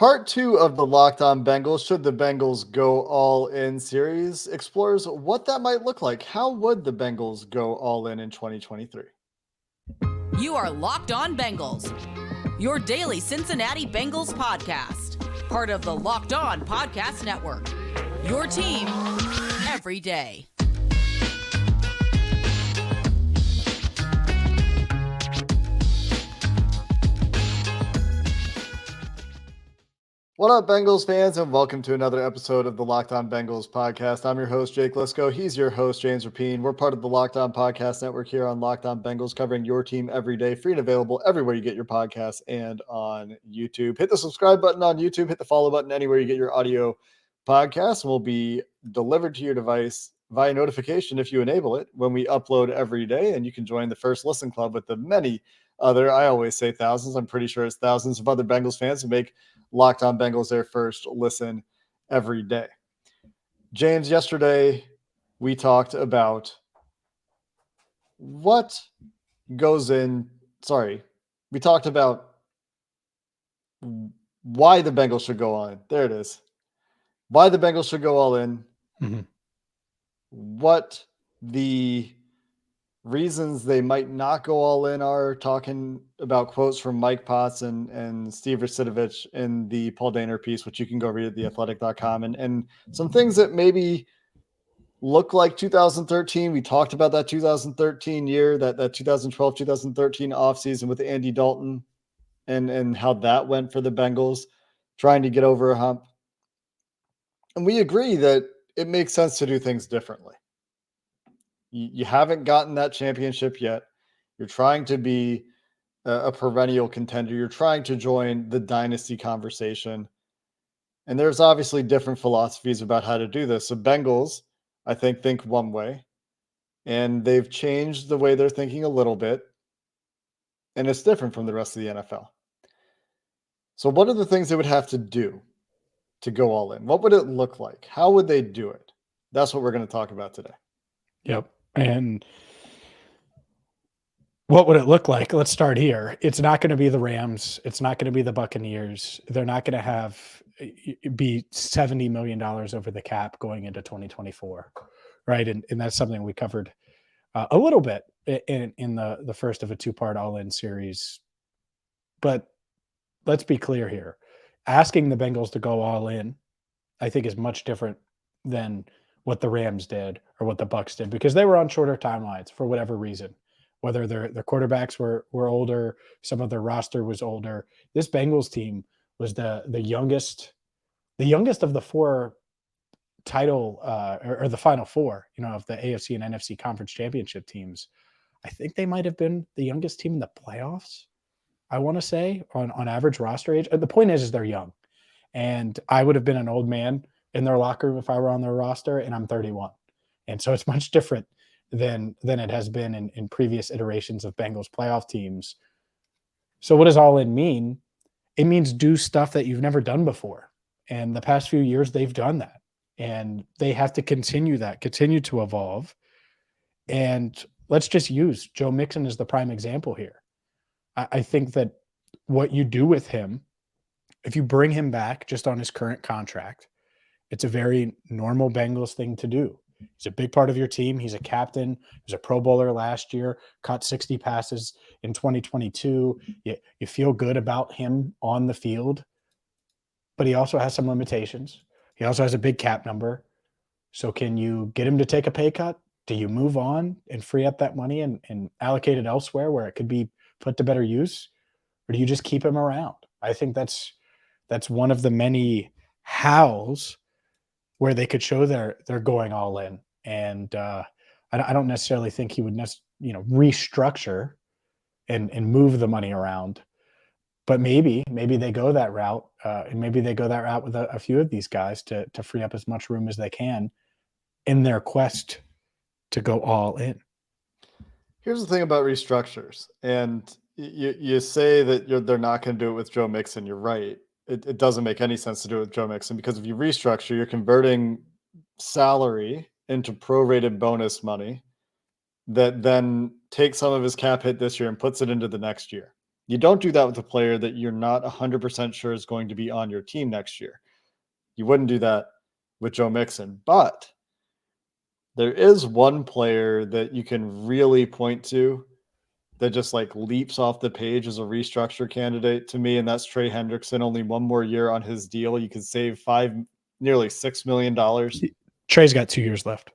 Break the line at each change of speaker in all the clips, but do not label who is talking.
Part two of the Locked On Bengals, should the Bengals go all in series, explores what that might look like. How would the Bengals go all in 2023?
You are Locked On Bengals, your daily Cincinnati Bengals podcast, part of the Locked On Podcast Network, your team every day.
What up, Bengals fans, and welcome to another episode of the Locked On Bengals podcast. I'm your host, Jake Lisco. He's your host, James Rapine. We're part of the Locked On Podcast Network here on Locked On Bengals, covering your team every day, free and available everywhere you get your podcasts and on YouTube. Hit the subscribe button on YouTube. Hit the follow button anywhere you get your audio podcasts, and will be delivered to your device via notification if you enable it when we upload every day. And you can join the First Listen Club with the many other, I always say thousands, I'm pretty sure it's thousands of other Bengals fans who make Locked On Bengals their first listen every day. James, yesterday we talked about we talked about why the Bengals should go all in. There it is. Why the Bengals should go all in.
Mm-hmm.
What the reasons they might not go all in are, talking about quotes from Mike Potts and Steve Rasitovich in the Paul Dehner piece, which you can go read at theathletic.com, and some things that maybe look like 2013. We talked about that 2013 year, that 2012, 2013 offseason with Andy Dalton and how that went for the Bengals, trying to get over a hump. And we agree that it makes sense to do things differently. You haven't gotten that championship yet. You're trying to be a perennial contender. You're trying to join the dynasty conversation. And there's obviously different philosophies about how to do this. So Bengals, I think one way, and they've changed the way they're thinking a little bit. And it's different from the rest of the NFL. So what are the things they would have to do to go all in? What would it look like? How would they do it? That's what we're going to talk about today.
Yep. And what would it look like? Let's start here. It's not going to be the Rams. It's not going to be the Buccaneers. They're not going to be $70 million over the cap going into 2024. Right. And that's something we covered a little bit in the first of a two-part all-in series. But let's be clear here. Asking the Bengals to go all in, I think, is much different than what the Rams did or what the Bucs did, because they were on shorter timelines for whatever reason, whether their quarterbacks were older, some of their roster was older. This Bengals team was the youngest of the four title or the final four, of the AFC and NFC conference championship teams. I think they might have been the youngest team in the playoffs, I want to say, on average roster age. The point is they're young, and I would have been an old man in their locker room if I were on their roster, and I'm 31. And so it's much different than it has been in previous iterations of Bengals playoff teams. So what does all in mean? It means do stuff that you've never done before. And the past few years, they've done that. And they have to continue to evolve. And let's just use Joe Mixon as the prime example here. I think that what you do with him, if you bring him back just on his current contract, it's a very normal Bengals thing to do. He's a big part of your team. He's a captain. He was a Pro Bowler last year, caught 60 passes in 2022. You feel good about him on the field, but he also has some limitations. He also has a big cap number. So can you get him to take a pay cut? Do you move on and free up that money and allocate it elsewhere where it could be put to better use? Or do you just keep him around? I think that's one of the many hows where they could show they're going all in. And I don't necessarily think he would restructure and move the money around. But maybe they go that route, and maybe they go that route with a few of these guys to free up as much room as they can in their quest to go all in.
Here's the thing about restructures, and you say that they're not going to do it with Joe Mixon. You're right. It doesn't make any sense to do it with Joe Mixon, because if you restructure, you're converting salary into prorated bonus money that then takes some of his cap hit this year and puts it into the next year. You don't do that with a player that you're not 100% sure is going to be on your team next year. You wouldn't do that with Joe Mixon. But there is one player that you can really point to that just like leaps off the page as a restructure candidate to me, and that's Trey Hendrickson. Only one more year on his deal. You could save nearly $6 million.
Trey's got 2 years left.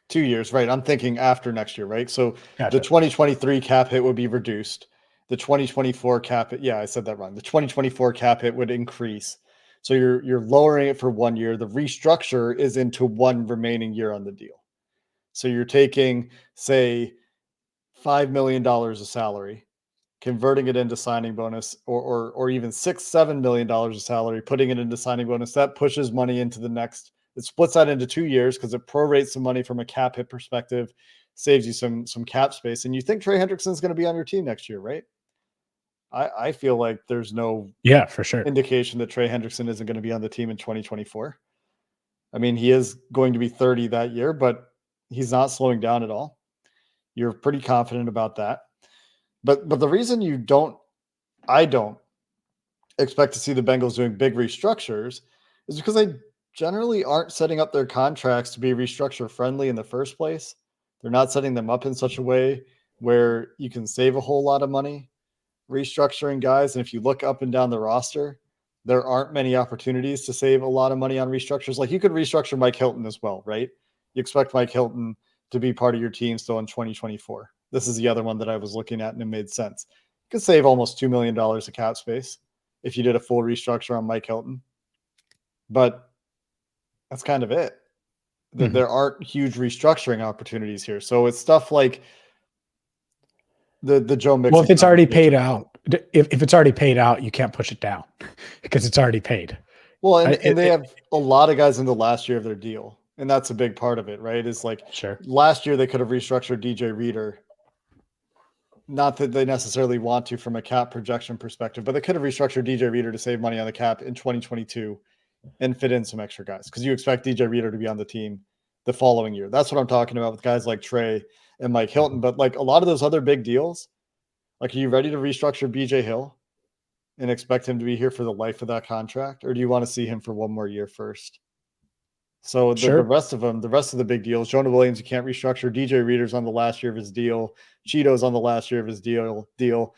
2 years, right? I'm thinking after next year, right? So
Gotcha.
the 2023 cap hit would be reduced. The 2024 cap hit, yeah, I said that wrong. The 2024 cap hit would increase. So you're lowering it for 1 year. The restructure is into one remaining year on the deal. So you're taking, say, $5 million of salary, converting it into signing bonus, or even $6-7 million of salary, putting it into signing bonus. That pushes money into the next. It splits that into 2 years because it prorates some money from a cap hit perspective, saves you some cap space. And you think Trey Hendrickson is going to be on your team next year, right? I feel like there's no
for sure
indication that Trey Hendrickson isn't going to be on the team in 2024. I mean, he is going to be 30 that year, but he's not slowing down at all. You're pretty confident about that. But the reason I don't expect to see the Bengals doing big restructures is because they generally aren't setting up their contracts to be restructure friendly in the first place. They're not setting them up in such a way where you can save a whole lot of money restructuring guys. And if you look up and down the roster, there aren't many opportunities to save a lot of money on restructures. Like you could restructure Mike Hilton as well, right? You expect Mike Hilton to be part of your team still in 2024. This is the other one that I was looking at and it made sense. You could save almost $2 million of cap space if you did a full restructure on Mike Hilton. But that's kind of it.
Mm-hmm.
There aren't huge restructuring opportunities here. So it's stuff like the Joe Mixon.
Well, if it's already paid out, if it's already paid out, you can't push it down because it's already paid.
Well, and they have a lot of guys in the last year of their deal. And that's a big part of it, right? Is like last year they could have restructured DJ Reader. Not that they necessarily want to from a cap projection perspective, but they could have restructured DJ Reader to save money on the cap in 2022 and fit in some extra guys because you expect DJ Reader to be on the team the following year. That's what I'm talking about with guys like Trey and Mike Hilton. But like a lot of those other big deals, like are you ready to restructure BJ Hill and expect him to be here for the life of that contract? Or do you want to see him for one more year first? So the rest of them, the rest of the big deals, Jonah Williams, you can't restructure. DJ Reader's on the last year of his deal. Cheeto's on the last year of his deal.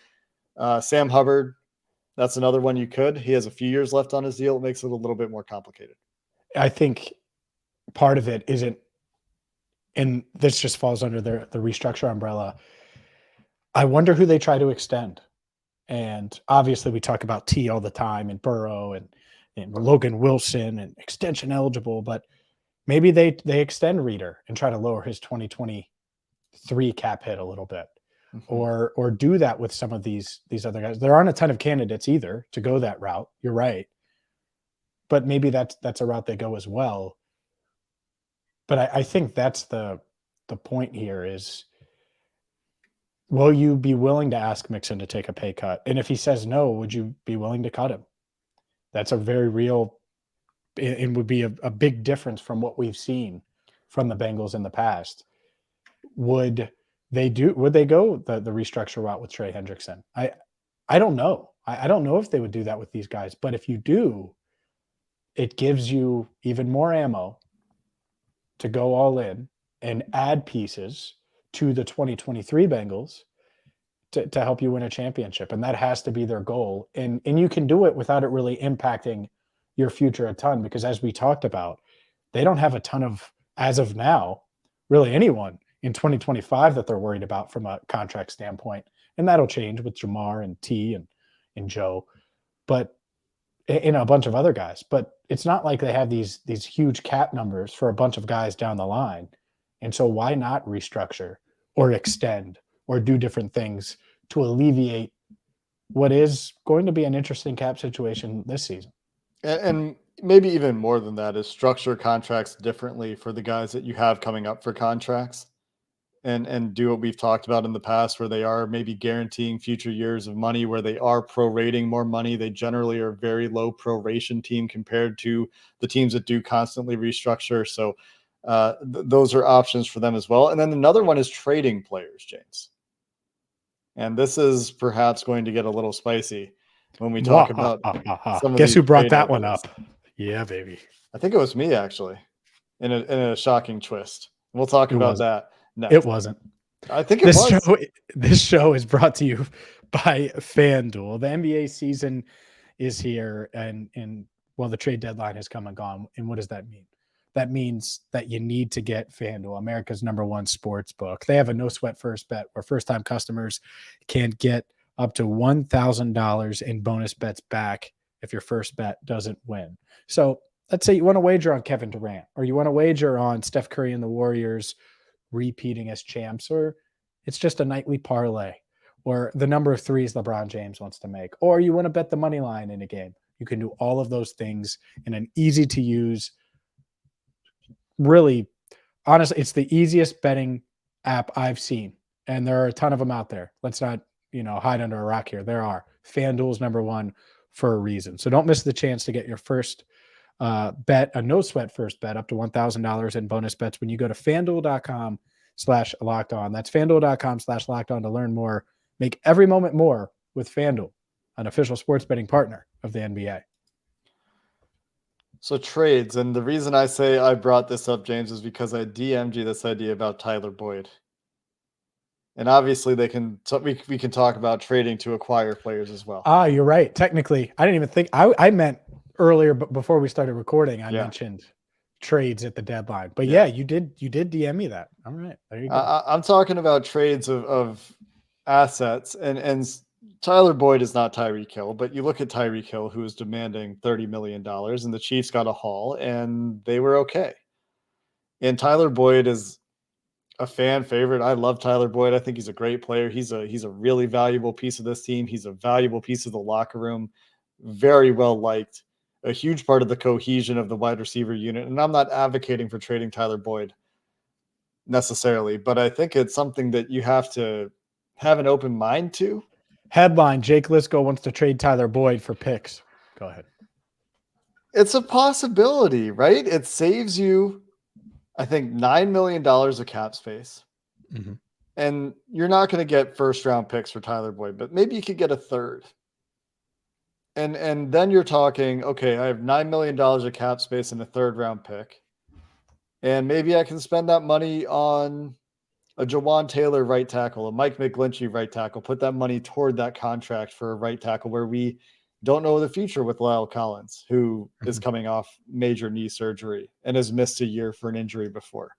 Sam Hubbard, that's another one you could. He has a few years left on his deal. It makes it a little bit more complicated.
I think part of it isn't, and this just falls under the restructure umbrella. I wonder who they try to extend. And obviously we talk about T all the time and Burrow and Logan Wilson and extension eligible, but maybe they extend Reader and try to lower his 2023 cap hit a little bit, or do that with some of these other guys. There aren't a ton of candidates either to go that route. You're right, but maybe that's a route they go as well. But I think that's the point here is, will you be willing to ask Mixon to take a pay cut? And if he says no, would you be willing to cut him? That's a very real and would be a big difference from what we've seen from the Bengals in the past. Would they go the restructure route with Trey Hendrickson? I don't know. I don't know if they would do that with these guys, but if you do, it gives you even more ammo to go all in and add pieces to the 2023 Bengals to help you win a championship. And that has to be their goal. And you can do it without it really impacting your future a ton, because as we talked about, they don't have a ton of, as of now, really anyone in 2025 that they're worried about from a contract standpoint. And that'll change with Jamar and T and Joe, but in a bunch of other guys. But it's not like they have these huge cap numbers for a bunch of guys down the line. And so why not restructure or extend or do different things to alleviate what is going to be an interesting cap situation this season?
And maybe even more than that is structure contracts differently for the guys that you have coming up for contracts, and do what we've talked about in the past, where they are maybe guaranteeing future years of money, where they are prorating more money. They generally are a very low proration team compared to the teams that do constantly restructure. So those are options for them as well. And then another one is trading players, James. And this is perhaps going to get a little spicy when we talk about some of
Guess
these
who brought
trade
that one
ideas.
up? Yeah, baby.
I think it was me, actually, in a shocking twist. We'll talk
It
about
wasn't.
that next.
It wasn't.
I think it was.
This show is brought to you by FanDuel. The NBA season is here, and well, the trade deadline has come and gone. And what does that mean? That means that you need to get FanDuel, America's #1 sports book. They have a no sweat first bet where first time customers can get up to $1,000 in bonus bets back if your first bet doesn't win. So let's say you want to wager on Kevin Durant, or you want to wager on Steph Curry and the Warriors repeating as champs, or it's just a nightly parlay, or the number of threes LeBron James wants to make, or you want to bet the money line in a game. You can do all of those things in an easy to use, really, honestly, it's the easiest betting app I've seen. And there are a ton of them out there. Let's not, hide under a rock here. There are. FanDuel's #1 for a reason. So don't miss the chance to get your first bet, a no sweat first bet up to $1,000 in bonus bets when you go to FanDuel.com/lockedon. That's FanDuel.com/lockedon to learn more. Make every moment more with FanDuel, an official sports betting partner of the NBA.
So trades, and the reason I say I brought this up, James, is because I DM'd you this idea about Tyler Boyd. And obviously we can talk about trading to acquire players as well.
You're right. Technically, I didn't even think I meant earlier, but before we started recording, I mentioned trades at the deadline. But yeah, you did DM me that. All right. There you go.
I'm talking about trades of assets, and Tyler Boyd is not Tyreek Hill, but you look at Tyreek Hill, who is demanding $30 million, and the Chiefs got a haul, and they were okay. And Tyler Boyd is a fan favorite. I love Tyler Boyd. I think he's a great player. He's a really valuable piece of this team. He's a valuable piece of the locker room. Very well liked. A huge part of the cohesion of the wide receiver unit. And I'm not advocating for trading Tyler Boyd necessarily, but I think it's something that you have to have an open mind to.
Headline: Jake Lisco wants to trade Tyler Boyd for picks. Go ahead.
It's a possibility, right? It saves you, I think, $9 million of cap space.
Mm-hmm.
And you're not going to get first round picks for Tyler Boyd, but maybe you could get a third. And then you're talking, okay, I have $9 million of cap space and a third round pick. And maybe I can spend that money on a Jawan Taylor right tackle, a Mike McGlinchey right tackle, put that money toward that contract for a right tackle where we don't know the future with Lyle Collins, who is coming off major knee surgery and has missed a year for an injury before.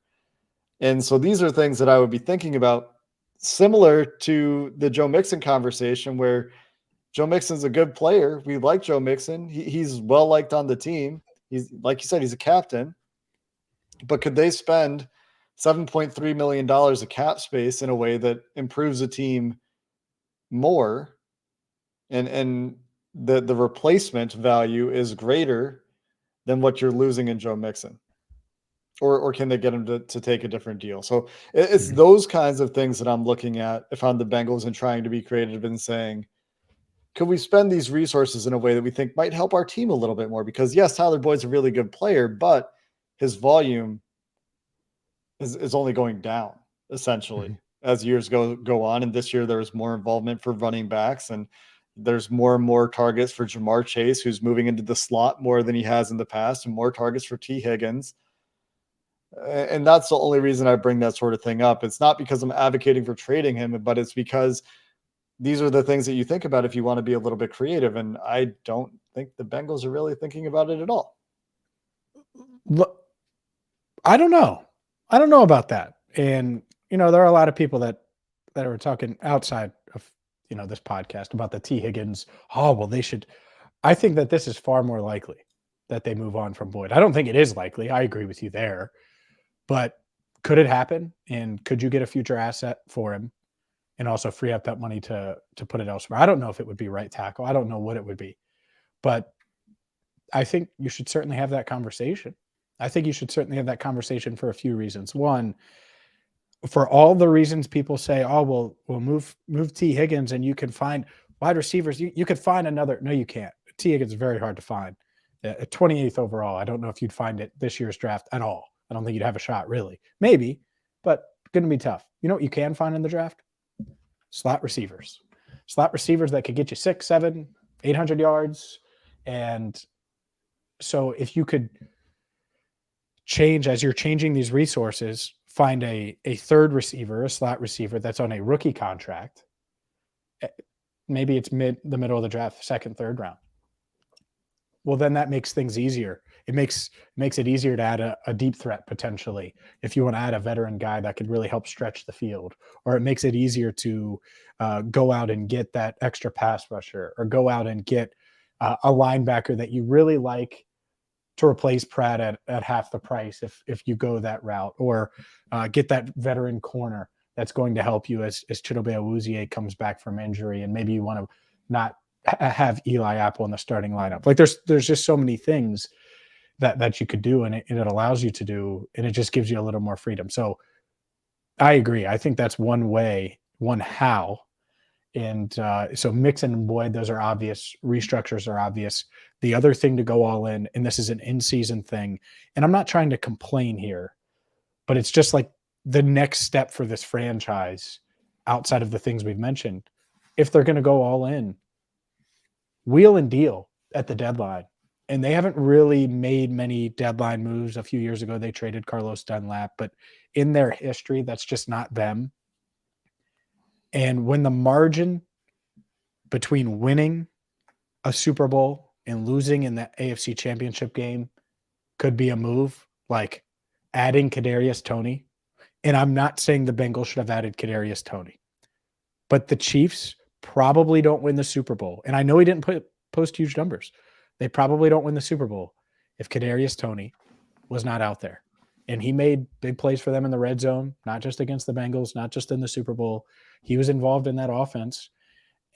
And so these are things that I would be thinking about, similar to the Joe Mixon conversation, where Joe Mixon's a good player. We like Joe Mixon. He's well liked on the team. He's, like you said, he's a captain. But could they spend $7.3 million of cap space in a way that improves a team more, and the replacement value is greater than what you're losing in Joe Mixon? Or can they get him to take a different deal? So it's those kinds of things that I'm looking at if I'm the Bengals and trying to be creative and saying, could we spend these resources in a way that we think might help our team a little bit more? Because yes, Tyler Boyd's a really good player, but his volume is only going down essentially as years go on. And this year there was more involvement for running backs, and there's more and more targets for Jamar Chase, who's moving into the slot more than he has in the past, and more targets for T. Higgins. And that's the only reason I bring that sort of thing up. It's not because I'm advocating for trading him, but it's because these are the things that you think about if you want to be a little bit creative. And I don't think the Bengals are really thinking about it at all.
Look, I don't know about that. And, there are a lot of people that are talking outside of, this podcast about the T. Higgins. Oh, well, they should. I think that this is far more likely that they move on from Boyd. I don't think it is likely. I agree with you there. But could it happen? And could you get a future asset for him and also free up that money to put it elsewhere? I don't know if it would be right tackle. I don't know what it would be. But I think you should certainly have that conversation. I think you should certainly have that conversation for a few reasons. One, for all the reasons people say, oh, we'll move T. Higgins and you can find wide receivers. You could find another. No, you can't. T. Higgins is very hard to find. 28th overall. I don't know if you'd find it this year's draft at all. I don't think you'd have a shot, really. Maybe, but going to be tough. You know what you can find in the draft? slot receivers that could get you 6, 7, 800 yards. And so if you could change, as you're changing these resources, find a third receiver, a slot receiver that's on a rookie contract, maybe it's the middle of the draft, second, third round. Well, then that makes things easier. It makes it easier to add a deep threat potentially if you want to add a veteran guy that could really help stretch the field, or it makes it easier to go out and get that extra pass rusher, or go out and get a linebacker that you really like to replace Pratt at half the price if you go that route, or get that veteran corner that's going to help you as Chidobe Awuzie comes back from injury, and maybe you want to not have Eli Apple in the starting lineup. Like there's just so many things that you could do, and it allows you to do, and it just gives you a little more freedom. So I agree. I think that's one way, one how. And so Mixon and Boyd, those are obvious. Restructures are obvious. The other thing to go all in, and this is an in-season thing, and I'm not trying to complain here, but it's just like the next step for this franchise outside of the things we've mentioned. If they're going to go all in, wheel and deal at the deadline. And they haven't really made many deadline moves. A few years ago, they traded Carlos Dunlap, but in their history, that's just not them. And when the margin between winning a Super Bowl and losing in the AFC Championship game could be a move, like adding Kadarius Toney. And I'm not saying the Bengals should have added Kadarius Toney, but the Chiefs probably don't win the Super Bowl. And I know he didn't post huge numbers. They probably don't win the Super Bowl if Kadarius Toney was not out there. And he made big plays for them in the red zone, not just against the Bengals, not just in the Super Bowl. He was involved in that offense.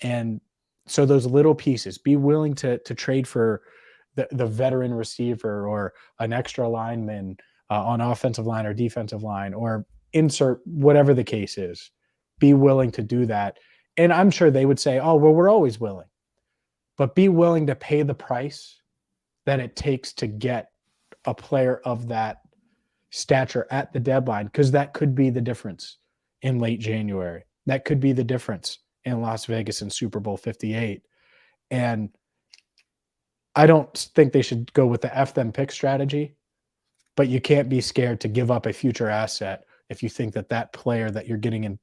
And so those little pieces, be willing to trade for the veteran receiver or an extra lineman on offensive line or defensive line, or insert whatever the case is. Be willing to do that. And I'm sure they would say, oh, well, we're always willing. But be willing to pay the price that it takes to get a player of that stature at the deadline, because that could be the difference in late January. That could be the difference in Las Vegas in Super Bowl 58. And I don't think they should go with the F them pick strategy, but you can't be scared to give up a future asset if you think that player that you're getting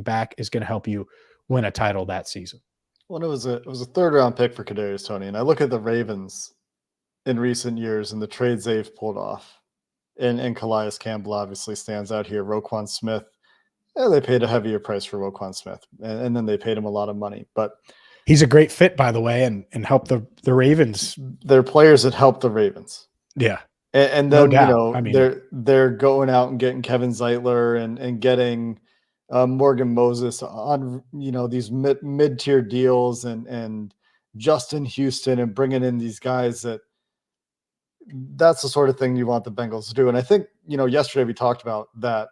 back is going to help you win a title that season.
Well, it was a third round pick for Kadarius Toney, and I look at the Ravens in recent years and the trades they've pulled off. And Calais Campbell obviously stands out here. Roquan Smith, they paid a heavier price for Roquan Smith, and then they paid him a lot of money. But
he's a great fit, by the way, and helped the Ravens.
They're players that help the Ravens.
Yeah.
And then, no doubt. They're going out and getting Kevin Zeitler and getting Morgan Moses on, these mid-tier deals and Justin Houston, and bringing in these guys that's the sort of thing you want the Bengals to do. And I think, yesterday we talked about that,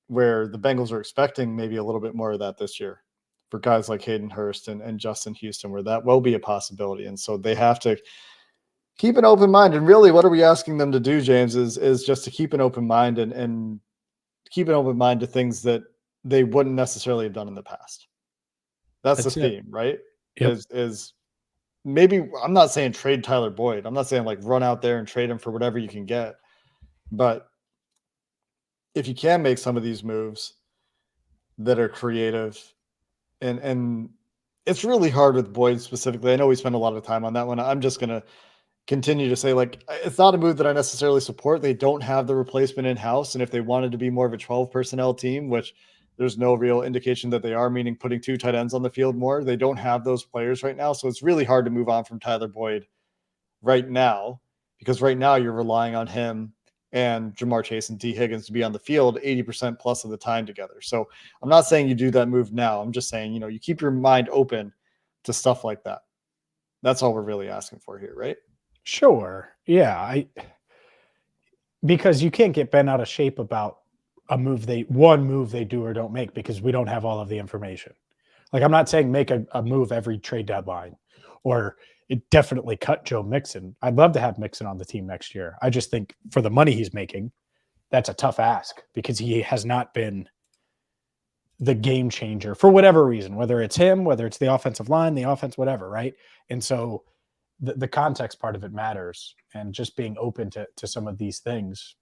where the Bengals are expecting maybe a little bit more of that this year for guys like Hayden Hurst and Justin Houston, where that will be a possibility. And so they have to keep an open mind. And really, what are we asking them to do, James, is just to keep an open mind and keep an open mind to things that they wouldn't necessarily have done in the past. That's the theme, right?
Yep.
Is maybe, I'm not saying trade Tyler Boyd. I'm not saying like run out there and trade him for whatever you can get. But if you can make some of these moves that are creative, and it's really hard with Boyd specifically. I know we spend a lot of time on that one. I'm just going to continue to say, like, it's not a move that I necessarily support. They don't have the replacement in-house. And if they wanted to be more of a 12 personnel team, which there's no real indication that they are, meaning putting 2 tight ends on the field more, they don't have those players right now. So it's really hard to move on from Tyler Boyd right now, because right now you're relying on him and Jamar Chase and T. Higgins to be on the field 80% plus of the time together. So I'm not saying you do that move now. I'm just saying, you keep your mind open to stuff like that. That's all we're really asking for here, right?
Sure. Yeah. Because you can't get bent out of shape about one move they do or don't make, because we don't have all of the information. Like, I'm not saying make a move every trade deadline, or it definitely cut Joe Mixon. I'd love to have Mixon on the team next year. I just think for the money he's making, that's a tough ask, because he has not been the game changer for whatever reason, whether it's him, whether it's the offensive line, the offense, whatever, right? And so the context part of it matters, and just being open to some of these things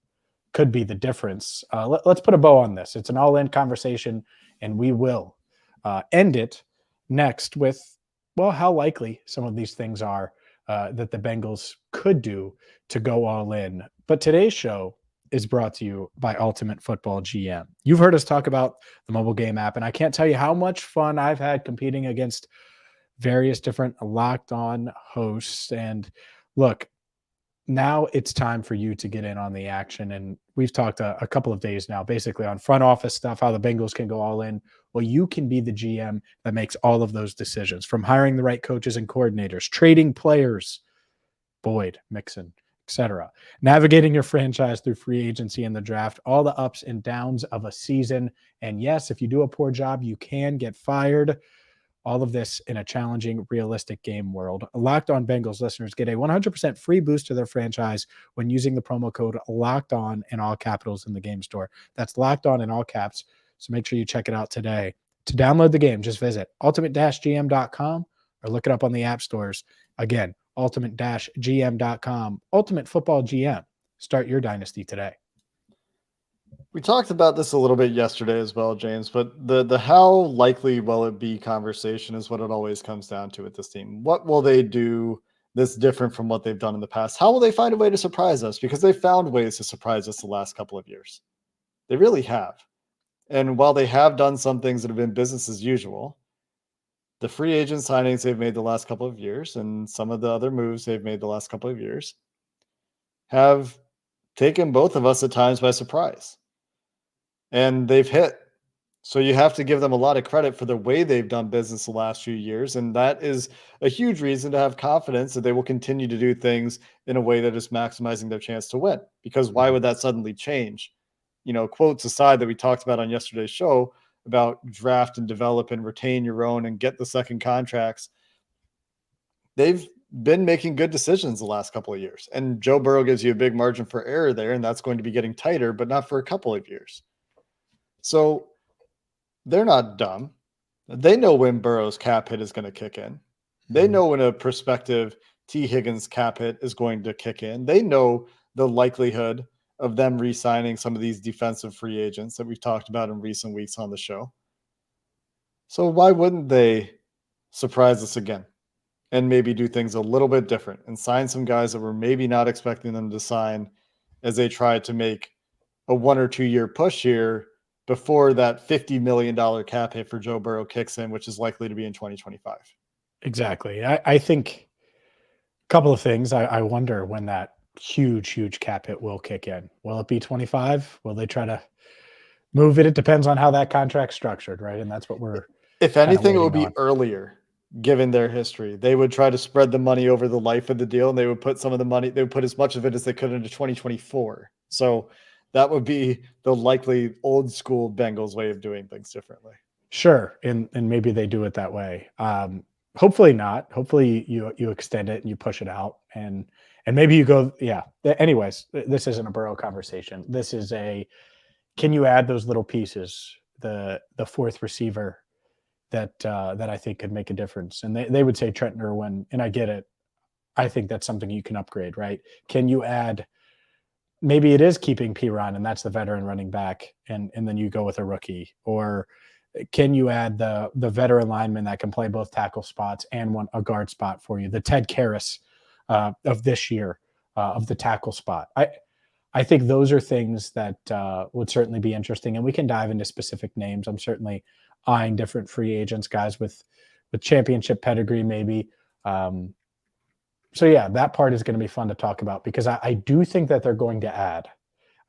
could be the difference. Let's put a bow on this. It's an all-in conversation, and we will end it next with, well, how likely some of these things are that the Bengals could do to go all in. But today's show is brought to you by Ultimate Football GM. You've heard us talk about the mobile game app, and I can't tell you how much fun I've had competing against various different Locked On hosts. And look, now it's time for you to get in on the action. And we've talked a couple of days now, basically on front office stuff, how the Bengals can go all in. Well, you can be the GM that makes all of those decisions, from hiring the right coaches and coordinators, trading players, Boyd, Mixon, etc., navigating your franchise through free agency and the draft, all the ups and downs of a season. And yes, if you do a poor job, you can get fired. All of this in a challenging, realistic game world. Locked On Bengals listeners get a 100% free boost to their franchise when using the promo code Locked On in all capitals in the game store. That's Locked On in all caps. So make sure you check it out today. To download the game, just visit ultimate-gm.com or look it up on the app stores. Again, ultimate-gm.com. Ultimate Football GM. Start your dynasty today.
We talked about this a little bit yesterday as well, James, but the how likely will it be conversation is what it always comes down to with this team. What will they do that's different from what they've done in the past? How will they find a way to surprise us? Because they found ways to surprise us the last couple of years. They really have. And while they have done some things that have been business as usual, the free agent signings they've made the last couple of years and some of the other moves they've made the last couple of years have taken both of us at times by surprise. And they've hit. So you have to give them a lot of credit for the way they've done business the last few years. And that is a huge reason to have confidence that they will continue to do things in a way that is maximizing their chance to win. Because why would that suddenly change? You know, quotes aside that we talked about on yesterday's show about draft and develop and retain your own and get the second contracts. They've been making good decisions the last couple of years. And Joe Burrow gives you a big margin for error there, and that's going to be getting tighter, but not for a couple of years. So they're not dumb. They know when Burrow's cap hit is going to kick in. They know when a prospective T. Higgins cap hit is going to kick in. They know the likelihood of them re-signing some of these defensive free agents that we've talked about in recent weeks on the show. So why wouldn't they surprise us again and maybe do things a little bit different and sign some guys that we're maybe not expecting them to sign as they try to make a 1 or 2 year push here before that $50 million cap hit for Joe Burrow kicks in, which is likely to be in 2025.
Exactly. I think a couple of things. I wonder when that huge cap hit will kick in. Will it be 25? Will they try to move it? It depends on how that contract's structured, right? And that's what we're
If anything, it would be
on.
earlier, given their history. They would try to spread the money over the life of the deal, and they would put some of the money, they would put as much of it as they could into 2024. So that would be the likely old school Bengals way of doing things differently.
Sure. And maybe they do it that way. Hopefully not. Hopefully you extend it and you push it out and maybe you go, yeah. Anyways, this isn't a Burrow conversation. This is can you add those little pieces, the fourth receiver that I think could make a difference? And they would say Trent Irwin, and I get it. I think that's something you can upgrade, right? Can you add, maybe it is keeping Piron and that's the veteran running back and then you go with a rookie, or can you add the veteran lineman that can play both tackle spots and a guard spot for you? The Ted Karras of this year of the tackle spot. I think those are things that would certainly be interesting, and we can dive into specific names. I'm certainly eyeing different free agents, guys with championship pedigree, maybe. So yeah, that part is going to be fun to talk about because I do think that they're going to add.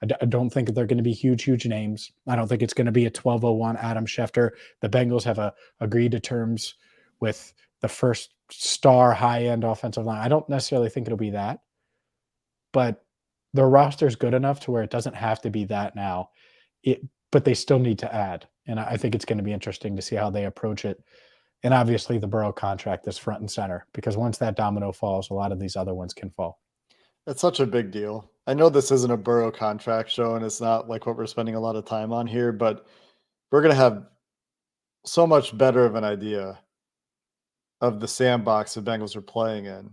I don't think that they're going to be huge names. I don't think it's going to be a 1201 Adam Schefter. The Bengals have agreed to terms with the first star high-end offensive line. I don't necessarily think it'll be that, but their roster is good enough to where it doesn't have to be that now. But they still need to add, and I think it's going to be interesting to see how they approach it. And obviously, the Burrow contract is front and center because once that domino falls, a lot of these other ones can fall.
That's such a big deal. I know this isn't a Burrow contract show, and it's not like what we're spending a lot of time on here, but we're going to have so much better of an idea of the sandbox the Bengals are playing in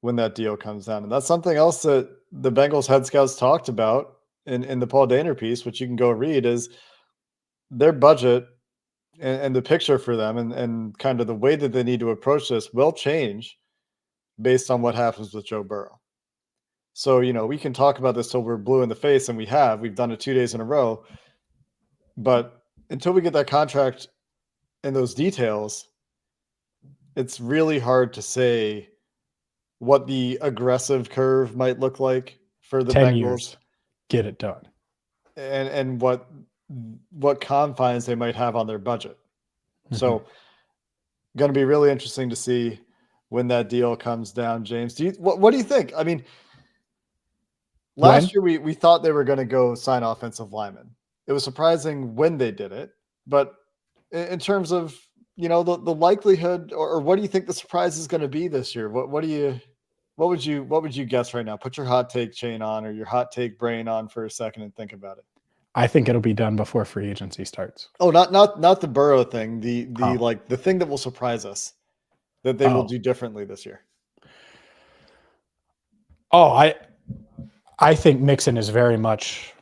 when that deal comes down. And that's something else that the Bengals head scouts talked about in the Paul Dehner piece, which you can go read, is their budget and the picture for them and kind of the way that they need to approach this will change based on what happens with Joe Burrow. So, we can talk about this till we're blue in the face, and we've done it 2 days in a row. But until we get that contract and those details, it's really hard to say what the aggressive curve might look like for the
10
Bengals
years, get it done.
and what confines they might have on their budget.
Mm-hmm.
So going to be really interesting to see when that deal comes down. James, what do you think? I mean, last year we thought they were going to go sign offensive linemen. It was surprising when they did it, but in terms of, the likelihood, or what do you think the surprise is going to be this year? What would you guess right now? Put your hot take chain on, or your hot take brain on for a second and think about it.
I think it'll be done before free agency starts.
Oh, not the Burrow thing. The thing that will surprise us that they will do differently this year.
Oh, I think Mixon is very much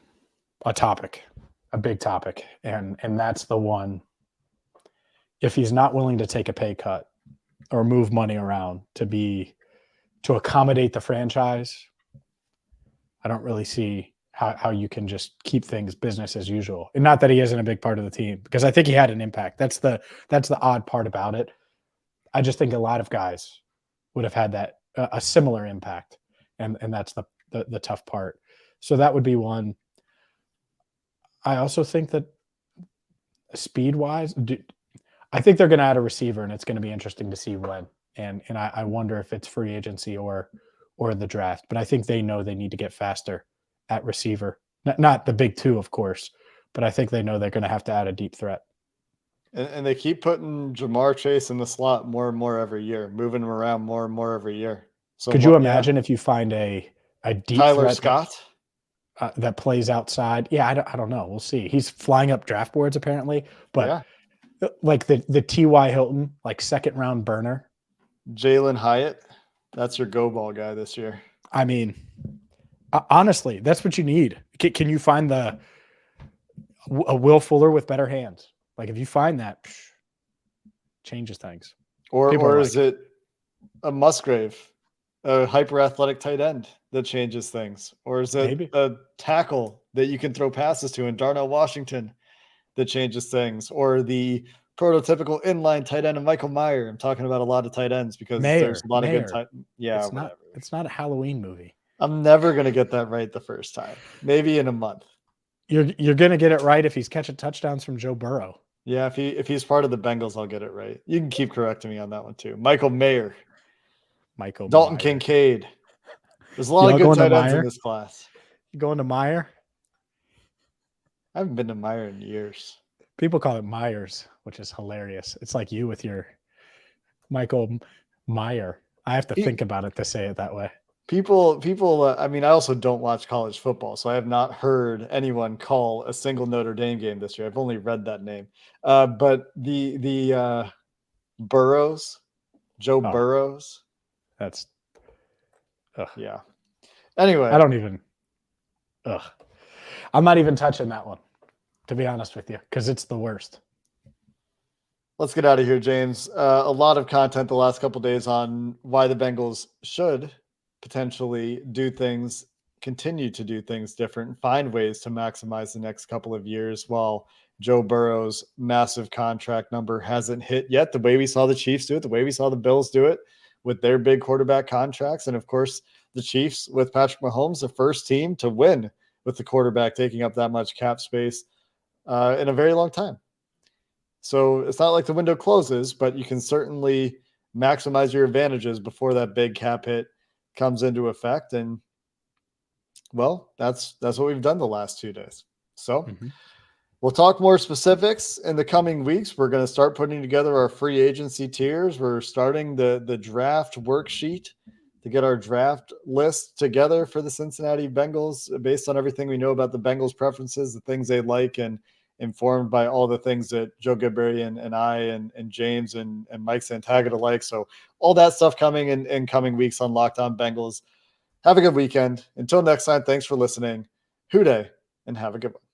a big topic. And that's the one. If he's not willing to take a pay cut or move money around to accommodate the franchise, I don't really see how you can just keep things business as usual. And not that he isn't a big part of the team, because I think he had an impact. That's the odd part about it. I just think a lot of guys would have had that a similar impact. And that's the tough part. So that would be one. I also think that speed-wise, I think they're going to add a receiver, and it's going to be interesting to see when. And I wonder if it's free agency or the draft. But I think they know they need to get faster at receiver. Not the big two, of course, but I think they know they're going to have to add a deep threat.
And they keep putting Jamar Chase in the slot more and more every year, moving him around more and more every year. So
could you imagine if you find a deep
Tyler
threat
Scott
that plays outside? Yeah, I don't know. We'll see. He's flying up draft boards apparently, but like the T.Y. Hilton, like second round burner.
Jalen Hyatt, that's your go ball guy this year.
I mean, honestly, that's what you need. Can you find a Will Fuller with better hands? Like if you find that, changes things.
Or is it a Musgrave, a hyper athletic tight end that changes things? Or is it a tackle that you can throw passes to in Darnell Washington that changes things? Or the prototypical inline tight end of Michael Mayer? I'm talking about a lot of tight ends because there's a lot of good tight. Yeah,
it's not a Halloween movie.
I'm never going to get that right the first time. Maybe in a month.
You're going to get it right if he's catching touchdowns from Joe Burrow.
Yeah, if he's part of the Bengals, I'll get it right. You can keep correcting me on that one too. Michael Mayer. Dalton Kincaid. There's a lot of good tight ends in this class.
You going to Meyer?
I haven't been to Meyer in years.
People call it Myers, which is hilarious. It's like you with your Michael Meyer. I have to think about it to say it that way.
People. I mean, I also don't watch college football, so I have not heard anyone call a single Notre Dame game this year. I've only read that name. But the Burrows, Joe Burrows.
That's.
Yeah. Anyway,
I don't even. I'm not even touching that one, to be honest with you, because it's the worst.
Let's get out of here, James. A lot of content the last couple of days on why the Bengals should potentially continue to do things different, and find ways to maximize the next couple of years while Joe Burrow's massive contract number hasn't hit yet, the way we saw the Chiefs do it, the way we saw the Bills do it with their big quarterback contracts. And of course, the Chiefs with Patrick Mahomes, the first team to win with the quarterback taking up that much cap space in a very long time. So it's not like the window closes, but you can certainly maximize your advantages before that big cap hit comes into effect. And well, that's what we've done the last 2 days. So we'll talk more specifics in the coming weeks. We're going to start putting together our free agency tiers. We're starting the draft worksheet to get our draft list together for the Cincinnati Bengals based on everything we know about the Bengals preferences, the things they like and informed by all the things that Joe Goodberry and I and James and Mike Santagat alike. So all that stuff coming in coming weeks on Locked On Bengals. Have a good weekend. Until next time, thanks for listening. Hoo day, and have a good one.